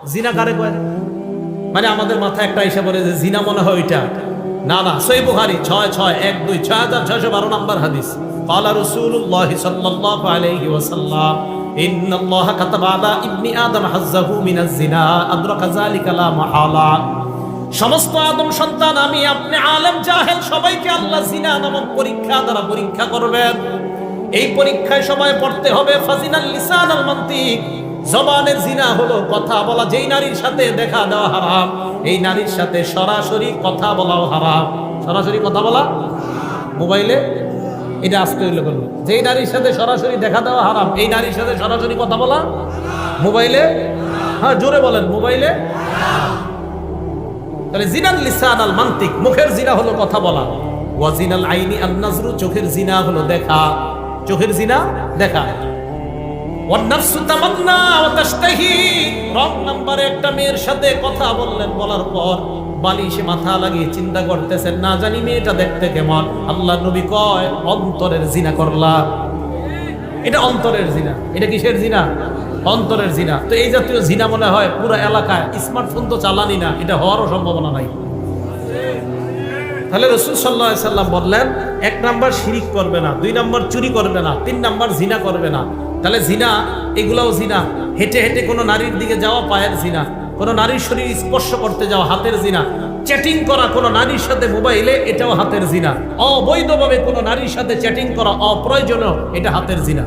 জিনা কারে কয়? মানে আমাদের মাথায় একটা এসে বলে যে জিনা মনে হয় ওইটা। না না, সহিহ বুখারী 6612 নম্বর হাদিস। ক্বালা রাসূলুল্লাহ সাল্লাল্লাহু আলাইহি ওয়াসাল্লাম ইন্নাল্লাহা কাতাবা আলা ইবনি আদম হাজ্জাহু মিনাজ জিনা আদরাকা যালিকা লা মাহালা। সমস্ত আদম সন্তান, আমি আপনি আলেম জাহেল সবাইকে আল্লাহ জিনা নামক পরীক্ষা দ্বারা পরীক্ষা করবেন। এই পরীক্ষায় সবাই পড়তে হবে ফাজিনাল লিসান আল মানতিক। জবানের জিনা হলো কথা বলা। যেই নারীর সাথে দেখা দেওয়া হারাম, এই নারীর সাথে সরাসরি কথা বলাও হারাম। সরাসরি কথা বলা মোবাইলে, এটা আসতে হইলে বলবো। যেই নারীর সাথে সরাসরি দেখা দেওয়া হারাম, এই নারীর সাথে সরাসরি কথা বলা মোবাইলে, হ্যাঁ জোরে বলেন, মোবাইলে। তাহলে জিনাল লিসান আল মানতিক, মুখের জিনা হলো কথা বলা। ওয়া জিনাল আইনি আন নাজরু, চোখের জিনা হলো দেখা। চোখের জিনা দেখা। ওয়ান নাফসু তামান্না ওয়া তাশতাহি, রং নাম্বারে একটা মেয়ের সাথে কথা বললেন, বলার পর বালিশে মাথা লাগিয়ে চিন্তা করতেছেন না জানি মেয়েটা দেখতে কেমন। আল্লাহ নবী কয় অন্তরের জিনা করলা। এটা অন্তরের জিনা। এটা কিসের জিনা? অন্তরের জিনা। তো এই জাতীয় জিনা মনে হয় পুরো এলাকায়, স্মার্টফোন তো চালানি না, এটা হওয়ারও সম্ভাবনা নাই। তাহলে রাসূল সাল্লাল্লাহু আলাইহি সাল্লাম বললেন, 1 নাম্বার শিরিক করবে না, 2 নাম্বার চুরি করবে না, 3 নাম্বার জিনা করবে না। তাহলে জিনা, এগুলাও জিনা। হেঁটে হেঁটে কোনো নারীর দিকে যাওয়া পায়ের জিনা, কোনো নারীর শরীর স্পর্শ করতে যাওয়া হাতের জিনা, চ্যাটিং করা কোনো নারীর সাথে মোবাইলে, এটাও হাতের জিনা। অবৈধভাবে কোনো নারীর সাথে চ্যাটিং করা অপ্রয়োজনীয়, এটা হাতের জিনা।